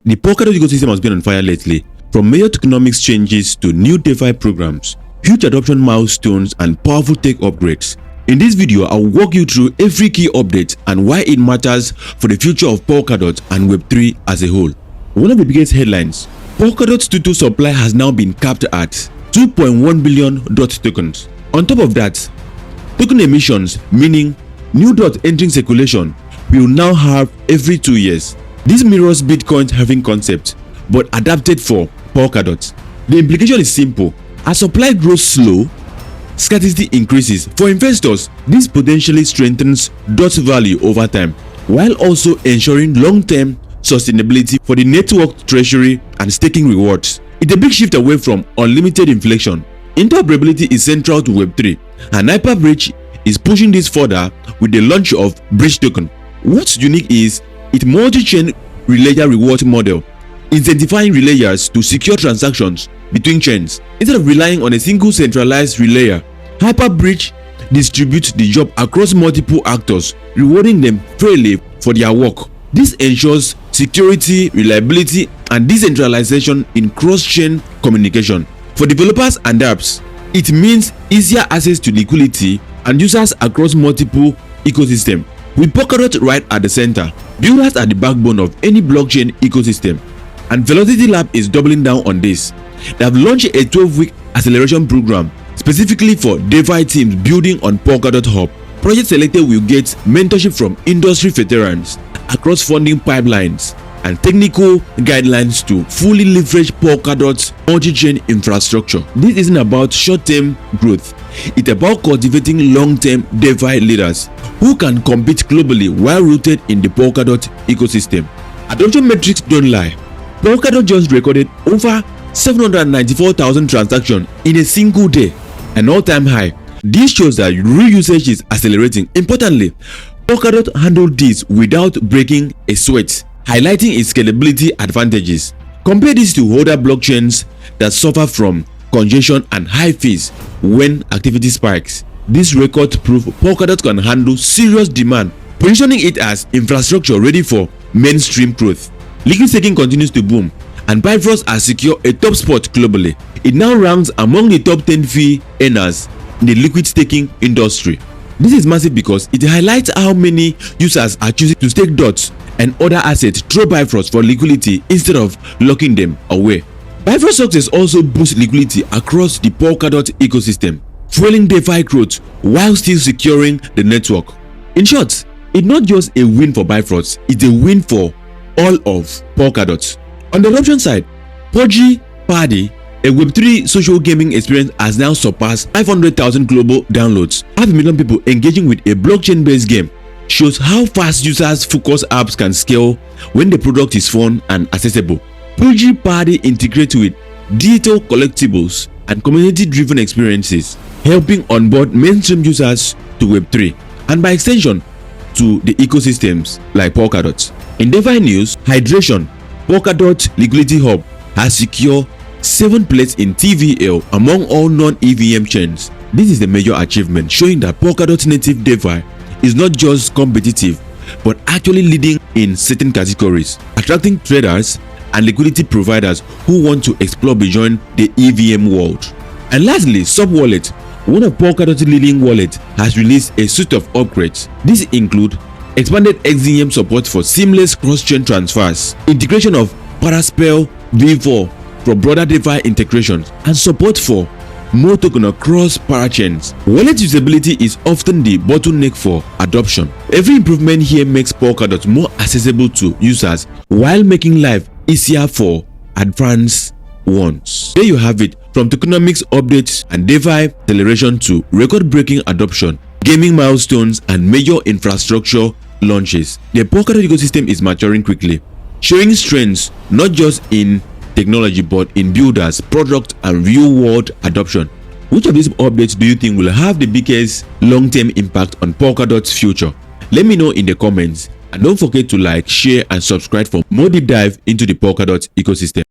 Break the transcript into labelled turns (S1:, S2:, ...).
S1: The Polkadot ecosystem has been on fire lately, from major tokenomics changes to new DeFi programs, huge adoption milestones, and powerful tech upgrades. In this video, I'll walk you through every key update and why it matters for the future of Polkadot and Web3 as a whole. One of the biggest headlines: Polkadot's total supply has now been capped at 2.1 billion DOT tokens. On top of that, token emissions, meaning new DOT entering circulation, will now halve every 2 years. This mirrors Bitcoin's halving concept, but adapted for Polkadot. The implication is simple: as supply grows slow, scarcity increases. For investors, this potentially strengthens DOT value over time, while also ensuring long-term sustainability for the network treasury and staking rewards. It's a big shift away from unlimited inflation. Interoperability is central to Web3, and Hyperbridge is pushing this further with the launch of Bridge token. What's unique is its multi-chain relayer reward model, incentivizing relayers to secure transactions between chains. Instead of relying on a single centralized relayer, Hyperbridge distributes the job across multiple actors, rewarding them fairly for their work. This ensures security, reliability, and decentralization in cross-chain communication. For developers and apps, it means easier access to liquidity and users across multiple ecosystems. With Polkadot right at the center, builders are the backbone of any blockchain ecosystem, and Velocity Lab is doubling down on this. They have launched a 12-week acceleration program specifically for DeFi teams building on Polkadot Hub. Projects selected will get mentorship from industry veterans across funding pipelines and technical guidelines to fully leverage Polkadot's multi-chain infrastructure. This isn't about short-term growth. It's about cultivating long-term DeFi leaders who can compete globally while rooted in the Polkadot ecosystem. Adoption metrics don't lie. Polkadot just recorded over 794,000 transactions in a single day, an all-time high. This shows that real usage is accelerating. Importantly, Polkadot handled this without breaking a sweat, highlighting its scalability advantages. Compare this to other blockchains that suffer from congestion and high fees when activity spikes. This record proves Polkadot can handle serious demand, positioning it as infrastructure ready for mainstream growth. Liquid staking continues to boom, and Bifrost has secured a top spot globally. It now ranks among the top 10 fee earners in the liquid staking industry. This is massive because it highlights how many users are choosing to stake DOTs and other assets through Bifrost for liquidity instead of locking them away. Bifrost success also boosts liquidity across the Polkadot ecosystem, fueling DeFi growth while still securing the network. In short, it's not just a win for Bifrost, it's a win for all of Polkadot. On the adoption side, Pudgy Party, a Web3 social gaming experience, has now surpassed 500,000 global downloads. 500,000 people engaging with a blockchain-based game shows how fast users-focused apps can scale when the product is fun and accessible. Pudgy Party integrates with digital collectibles and community-driven experiences, helping onboard mainstream users to Web3 and by extension to the ecosystems like Polkadot. In DeFi news, hydration, Polkadot Liquidity Hub has secured 7th place in TVL among all non-EVM chains. This is a major achievement, showing that Polkadot native DeFi is not just competitive but actually leading in certain categories, attracting traders and liquidity providers who want to explore beyond the EVM world. And lastly, SubWallet, one of Polkadot's leading wallets, has released a suite of upgrades. These include expanded XDM support for seamless cross-chain transfers, integration of Paraspell V4 for broader DeFi integrations, and support for more token across parachains. Wallet usability is often the bottleneck for adoption. Every improvement here makes Polkadot more accessible to users while making life easier for advanced ones. There you have it, from tokenomics updates and DeFi acceleration to record-breaking adoption, gaming milestones, and major infrastructure launches. The Polkadot ecosystem is maturing quickly, showing strengths not just in technology but in builders, product, and real-world adoption. Which of these updates do you think will have the biggest long-term impact on Polkadot's future? Let me know in the comments, and don't forget to like, share, and subscribe for more deep dive into the Polkadot ecosystem.